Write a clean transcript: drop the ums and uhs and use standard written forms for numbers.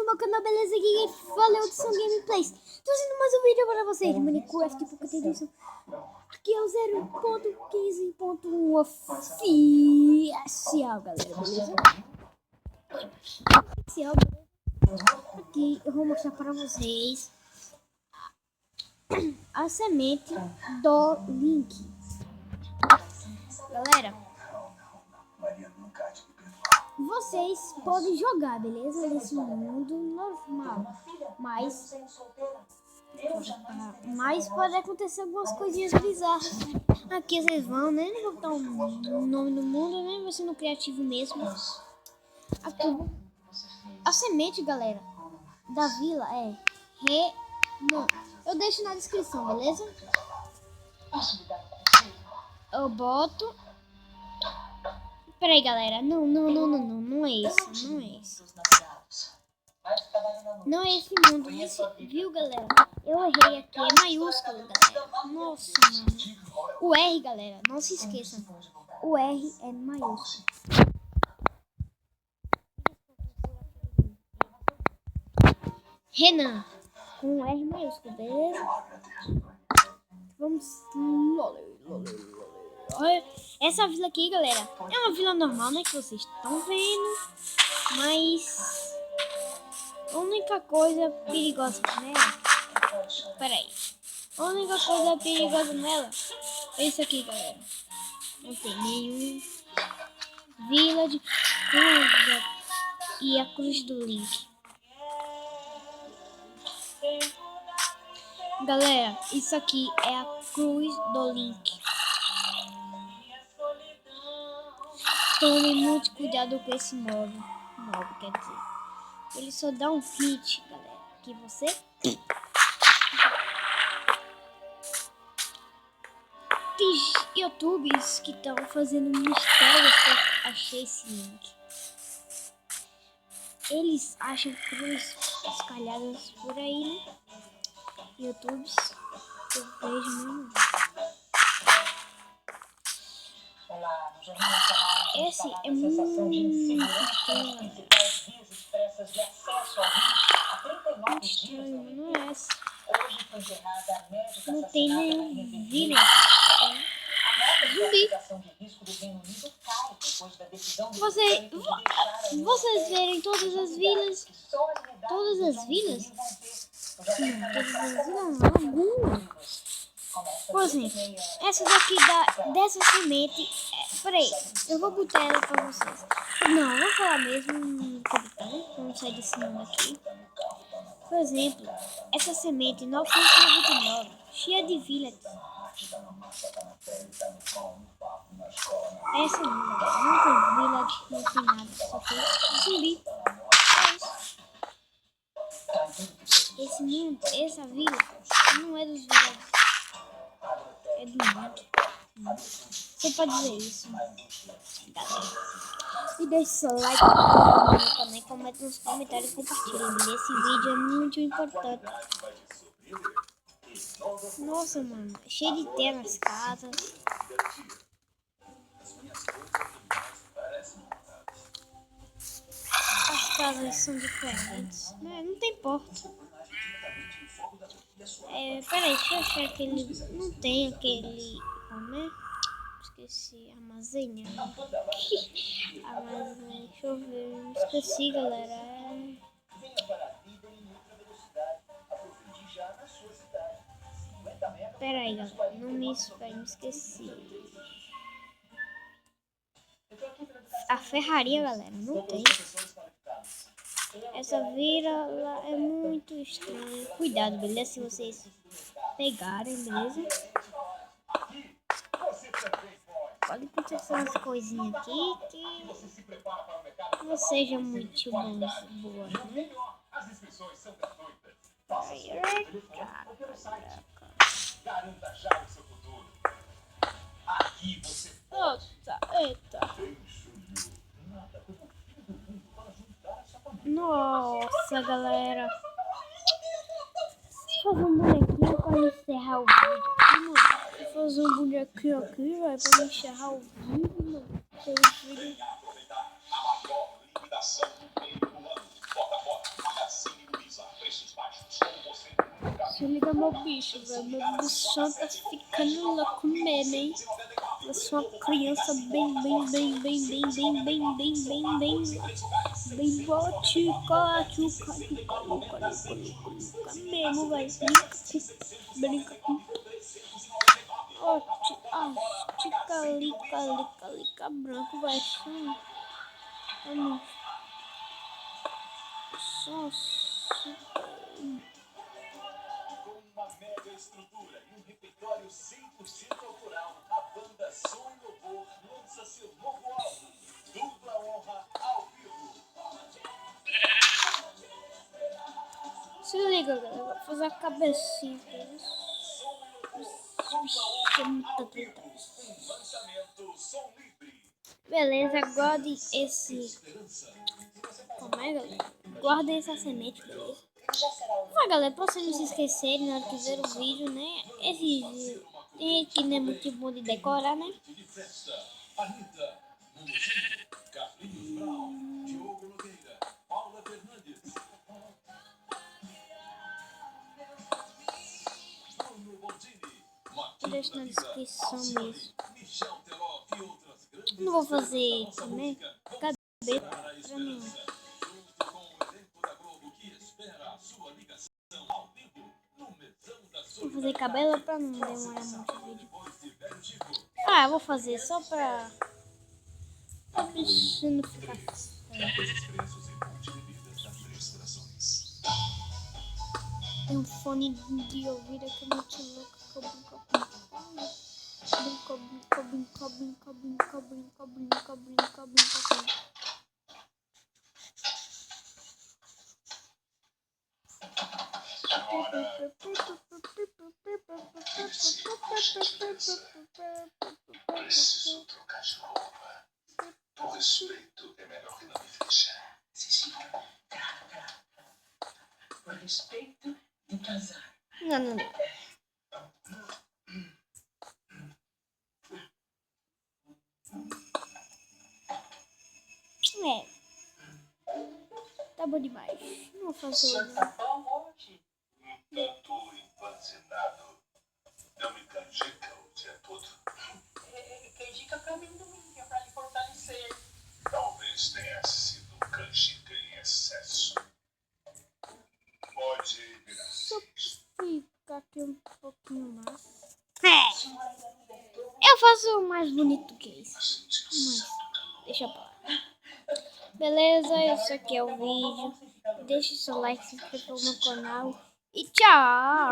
meu canal, beleza? Aqui valeu, são gameplays. Tô fazendo mais um vídeo para vocês de Minecraft Pocket Edition. Aqui é o 0.15.1 oficial, galera, beleza? Oficial, beleza? Aqui eu vou mostrar para vocês a semente do link. Galera, vocês podem jogar, beleza? Nesse mundo normal, mas pode acontecer algumas coisinhas bizarras. Aqui vocês vão, né? Não vou botar um nome no mundo, né? Vai ser no criativo mesmo. Aqui a semente, galera, da vila é Não, eu deixo na descrição, beleza? Eu boto. Peraí, galera. Não é esse. Não é esse mundo. Viu, galera? Eu errei aqui. É maiúsculo, galera. Nossa, mano. O R, galera. Não se esqueçam. O R é maiúsculo. Renan. Com R maiúsculo, beleza? Vamos. Essa vila aqui, galera, é uma vila normal, né? Que vocês estão vendo. Mas a única coisa perigosa nela. Peraí. A única coisa perigosa nela é isso aqui, galera. Não tem nenhum village e a cruz do link. Galera, isso aqui é a cruz do link. Tome muito cuidado com esse mob, quer dizer. Ele só dá um hit, galera. Que você... Tem youtubers que estão fazendo mistérios que eu achei esse link. Eles acham cruz espalhadas por aí, né? Youtubers eu vejo mesmo. Esse é muito estranho, não é essa. Não tem nenhum vila. Zumbi. Vocês verem todas as vilas? Todas as vilas? Sim, todas as vilas não, algumas. Por exemplo, essa daqui dessa semente. Peraí, eu vou botar ela pra vocês. Não, eu vou falar mesmo. Vamos sair desse nome aqui. Por exemplo, essa semente 999, cheia de village. Essa não tem village, não tem nada, só tem zumbi. É isso. Essa vila não é dos villages. É do mundo. Você pode dizer isso, galera. E deixe seu like no meu também, comente nos comentários e compartilhe. Esse vídeo é muito importante. Nossa, mano, é cheio de terra nas casas. As casas são diferentes. Não tem porta. Peraí, deixa eu achar aquele. Não tem aquele. Né? Esqueci, armazém. Armazém, deixa eu ver. Esqueci, galera. Peraí, galera. Não me esqueci. A ferraria, galera, não tem. Essa vila lá é muito estranha. Cuidado, beleza? Se vocês pegarem, beleza? Pode acontecer umas coisinhas aqui que não sejam muito boas, né? Eita. Nossa, galera. Vou fazer um bonequinho pra encerrar o vídeo. Vou fazer um bonequinho aqui, vai, pra encerrar o vídeo, mano. Se liga meu bicho, velho. Meu bichão tá ficando louco mesmo, hein? Eu sou uma criança bem boa, tchuca, luca mesmo, velho. Brinca com. Ó, lica branco, vai. Vamos. Só. Uma mega estrutura e um repertório 100% autoral, a banda Som e Louvor lança seu novo álbum, Dupla Honra ao vivo. Se liga, galera, vou fazer a cabecinha. Isso é muita treta. Lançamento Som Livre. Beleza, guarde esse. Como é, galera? Guarda essa semente, beleza? Galera, pra vocês não se esquecerem na hora que ver o vídeo, né? Esse tem aqui, né? Muito bom de decorar, né? Anitta, Carlinhos Brown, Diogo Nogueira, Paula Fernandes, Bruno Bondini, Deixa na descrição mesmo. Michel Teló e outras grandes Não vou fazer também. Cadê? Pra mim. junto com o elenco da Globo que espera a sua ligação ao vivo no Mesão da Vou fazer cabelo pra não demorar muito o vídeo. Depois de Velho Chico. Eu vou fazer só pra bicho não ficar. Expressos e multibebidas das três corações. Tem um fone de ouvido aqui muito louco. Preciso trocar de roupa. O respeito é melhor que não me deixar. Sim, senhor. Por respeito e casar. Não. Tá bom demais. Não vou fazer hoje. Hoje? Tanto empanzinado. Não me canjica o dia todo. Canjica pra mim domingo, é pra lhe fortalecer. Talvez tenha sido canjica em excesso. Pode virar. Só ficar aqui um pouquinho mais. Eu faço mais bonito que isso. Mas deixa pra lá. Beleza, esse aqui é o vídeo. Deixe seu like, se inscreva no canal. E tchau!